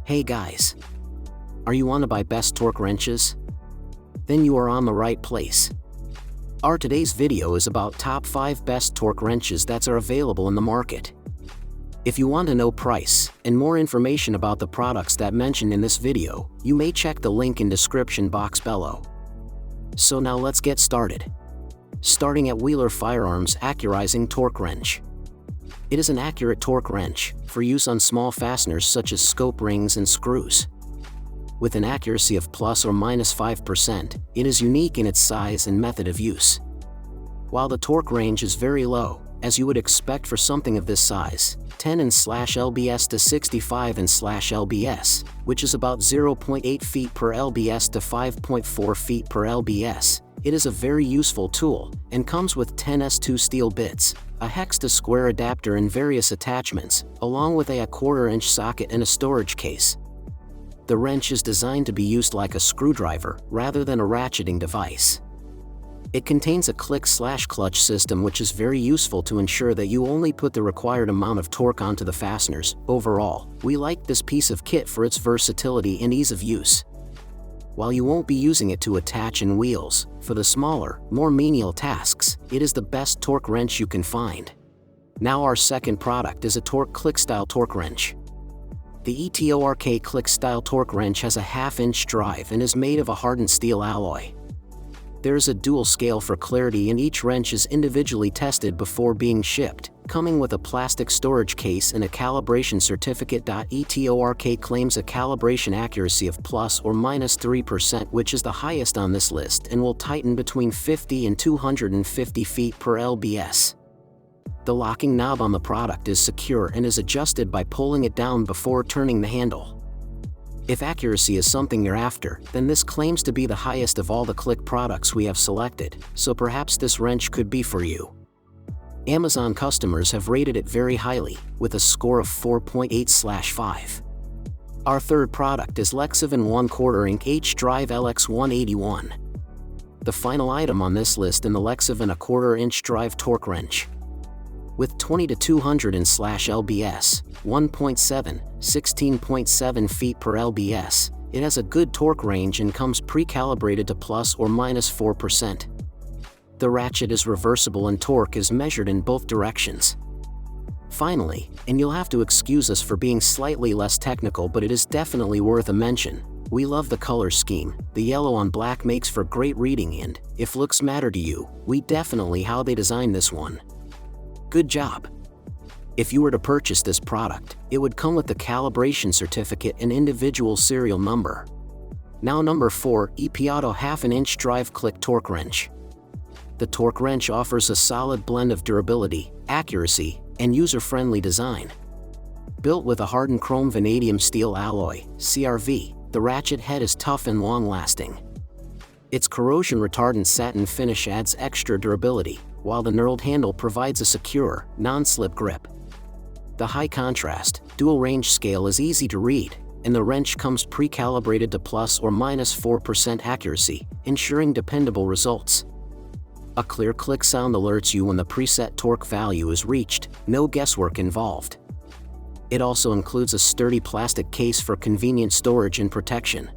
Hey guys! Are you want to buy best torque wrenches? Then you are on the right place. Our today's video is about top 5 best torque wrenches that are available in the market. If you want to know price and more information about the products that mentioned in this video, you may check the link in description box below. So now let's get started. Starting at Wheeler Firearms Accurizing Torque Wrench. It is an accurate torque wrench for use on small fasteners such as scope rings and screws. With an accuracy of plus or minus 5%, it is unique in its size and method of use. While the torque range is very low, as you would expect for something of this size, 10 /lbs to 65 /lbs, which is about 0.8 feet per lbs to 5.4 feet per lbs, it is a very useful tool, and comes with 10s2 steel bits, a hex to square adapter and various attachments, along with a 1/4 inch socket and a storage case. The wrench is designed to be used like a screwdriver, rather than a ratcheting device. It contains a click/clutch system which is very useful to ensure that you only put the required amount of torque onto the fasteners. Overall, we like this piece of kit for its versatility and ease of use. While you won't be using it to attach in wheels, for the smaller, more menial tasks, it is the best torque wrench you can find. Now our second product is a torque click-style torque wrench. The eTORK click-style torque wrench has a 1/2 inch drive and is made of a hardened steel alloy. There is a dual scale for clarity and each wrench is individually tested before being shipped, coming with a plastic storage case and a calibration certificate. eTORK claims a calibration accuracy of plus or minus 3%, which is the highest on this list and will tighten between 50 and 250 feet per lbs. The locking knob on the product is secure and is adjusted by pulling it down before turning the handle. If accuracy is something you're after, then this claims to be the highest of all the click products we have selected, so perhaps this wrench could be for you. Amazon customers have rated it very highly, with a score of 4.8/5. Our third product is Lexivon 1/4 inch H-Drive LX181. The final item on this list in the Lexivon 1/4 inch drive torque wrench. With 20 to 200 /lbs, 1.7, 16.7 feet per lbs, it has a good torque range and comes pre-calibrated to plus or minus 4%. The ratchet is reversible and torque is measured in both directions. Finally, and you'll have to excuse us for being slightly less technical, but it is definitely worth a mention, we love the color scheme. The yellow on black makes for great reading, and if looks matter to you, we definitely how they designed this one. Good job! If you were to purchase this product, it would come with the calibration certificate and individual serial number. Now number 4, EPAuto 1/2 inch drive click torque wrench. The torque wrench offers a solid blend of durability, accuracy, and user-friendly design. Built with a hardened chrome vanadium steel alloy, CRV, the ratchet head is tough and long-lasting. Its corrosion-retardant satin finish adds extra durability, while the knurled handle provides a secure, non-slip grip. The high-contrast, dual-range scale is easy to read, and the wrench comes pre-calibrated to plus or minus 4% accuracy, ensuring dependable results. A clear click sound alerts you when the preset torque value is reached, no guesswork involved. It also includes a sturdy plastic case for convenient storage and protection.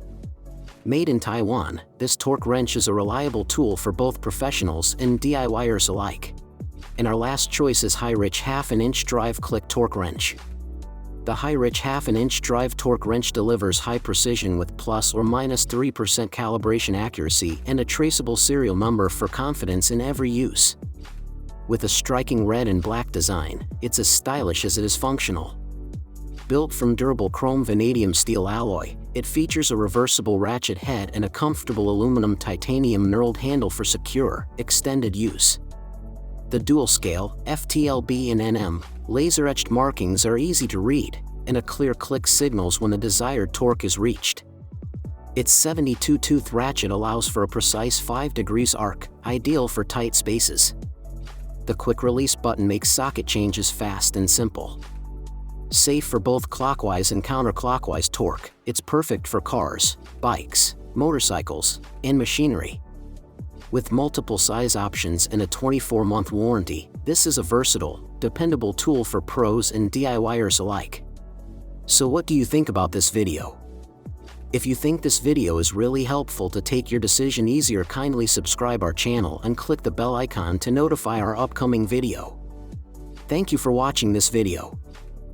Made in Taiwan, this torque wrench is a reliable tool for both professionals and DIYers alike. And our last choice is Hyrich 1/2 inch drive click torque wrench. The Hyrich 1/2 inch drive torque wrench delivers high precision with plus or minus 3% calibration accuracy and a traceable serial number for confidence in every use. With a striking red and black design, it's as stylish as it is functional. Built from durable chrome vanadium steel alloy, it features a reversible ratchet head and a comfortable aluminum titanium knurled handle for secure, extended use. The dual scale, FTLB and NM, laser-etched markings are easy to read, and a clear click signals when the desired torque is reached. Its 72-tooth ratchet allows for a precise 5 degrees arc, ideal for tight spaces. The quick-release button makes socket changes fast and simple. Safe for both clockwise and counterclockwise torque, it's perfect for cars, bikes, motorcycles, and machinery. With multiple size options and a 24-month warranty, this is a versatile, dependable tool for pros and DIYers alike. So what do you think about this video? If you think this video is really helpful to take your decision easier, kindly subscribe our channel and click the bell icon to notify our upcoming video. Thank you for watching this video.